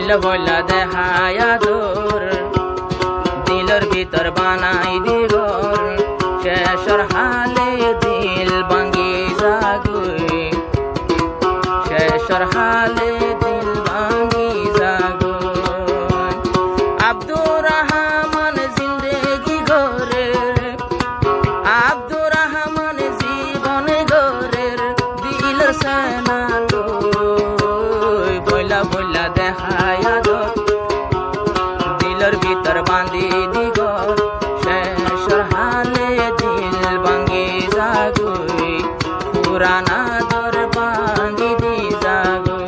বইলা বইলা দেখায় আদর দিলের ভিতর বানাই দিগর শেষর হালে দিল ভাঙ্গি যাগই শেষর হালে দিল ভাঙ্গি যাগই আব্দুর রহমান জিন্দেগি গরের আব্দুর রহমান জীবন গরের দিলের সেনালো বইলা বইলা দেখায় আদর দিলের ভিতর বাঁধি দিগর শেষর হালে দিল ভাঙ্গি যাগই পুরানা দর ভাঙ্গি দি যাগই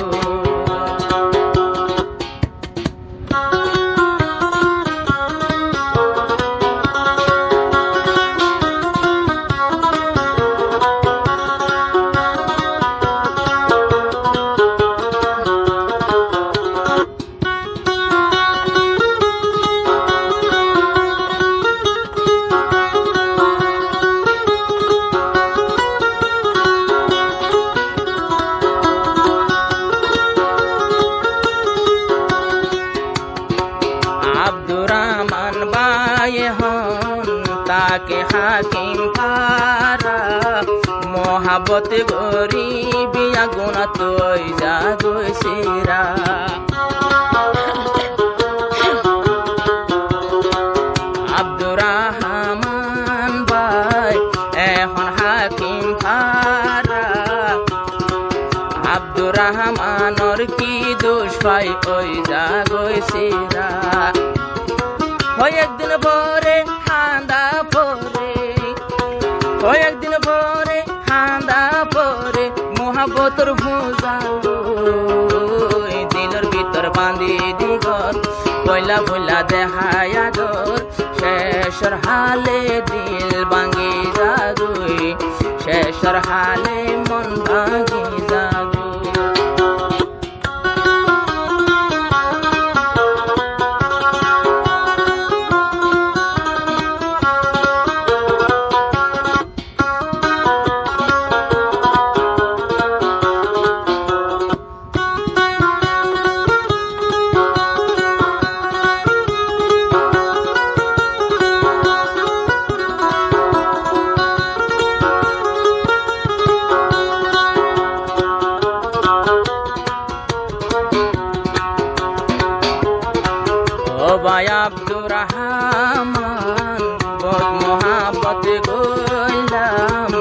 আব্দুর রহমান ভাই হন তাকে হাকিম পারা মহাবত গরিবি আগুনা তুই যাগই সিরা আব্দুর রহমান ভাই এখন হাকিম পারা আব্দুর রহমানর কি দোষ পাই ওই যাগই সিরা কয়েকদিন পরে হান্দা পরে কয়েকদিন পরে হান্দা পরে মোহাবতর ভুজালো দিলের ভিতর বাঁধি দিগর বইলা বইলা দেখায় আদর শেষর হালে দিল ভাঙ্গি যাগই শেষর হালে মন ভাঙ্গি যাগই ও ভাই আব্দুর রহমান বহুত মোহাবত গইলাম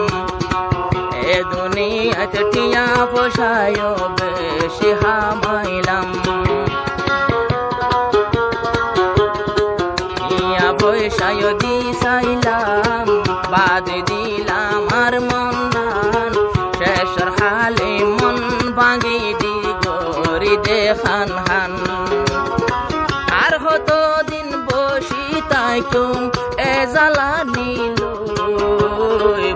এ দুনিয়াতে টিয়া পোষায় বেশি হামাইলাম টিয়া পয়সায় দিছাইলাম বাদ দিলাম আর মন দান শেষর হালে মন ভাঙ্গি দি গরি দেখান হান আর কতদিন বসি তাইকুম এ জ্বালা নিল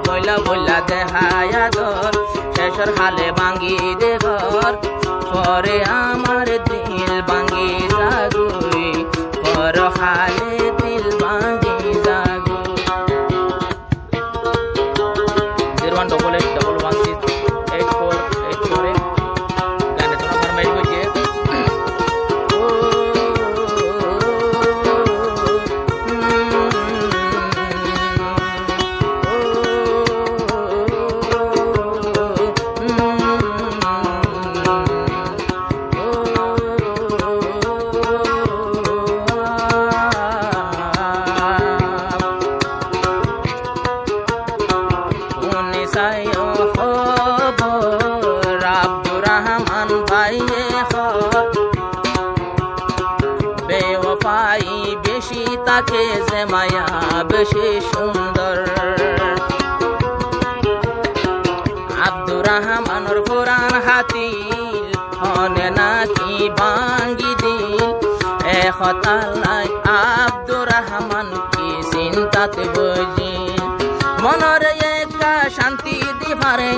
বইলা বইলা দেখায় আদর শেষর হালে ভাঙ্গি দেবর পরে আমার দিল ভাঙ্গি যাগই পর হালে দিল ভাঙ্গি যাগই 018811684848 গানে তোমরা ফরমাইশ করিয়ে আব্দুর রহমান ভাইয়ে বেওয়াফাই বেশি তাকে যে মায়া বেশি সুন্দর আব্দুর রহমানর পুরান হাতিল হনে নাকি ভাঙ্গি দিল এ হতালাই আব্দুর রহমান কি চিন্তাতে বুঝি মনরে একা শান্তি দিবারে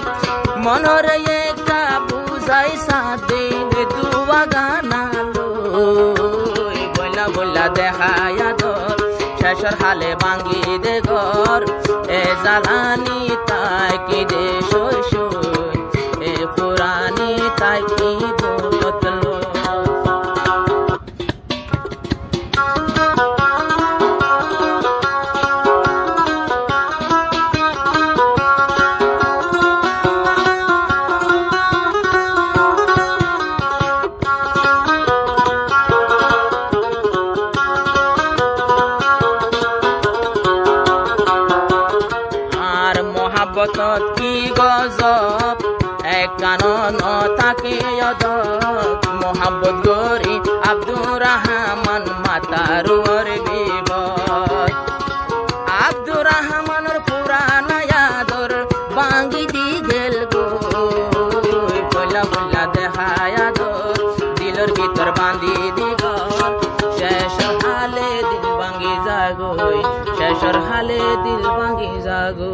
মনরে একা বুঝাই সাদিন দুয়া গানালো বইলা বইলা দেখায় আদর শেষর হালে ভাঙ্গি দে ঘর এ জ্বালানি তাই কি দে সই সই এ পুরানি তাই কি বদলো এক কানন তাকে মোহাম্মত গরি আব্দুর রহমান মাতারুর বিপদ আব্দুর রহমানের পুরানা ইয়াদর বাঙ্গি দি গেল গো পয়লা পয়লা দেখায়া দর দিলর ভিতর বান্ধি দিগর শেষর হালে দিল ভাঙ্গি যাগো শেষর হালে দিল ভাঙ্গি যাগো।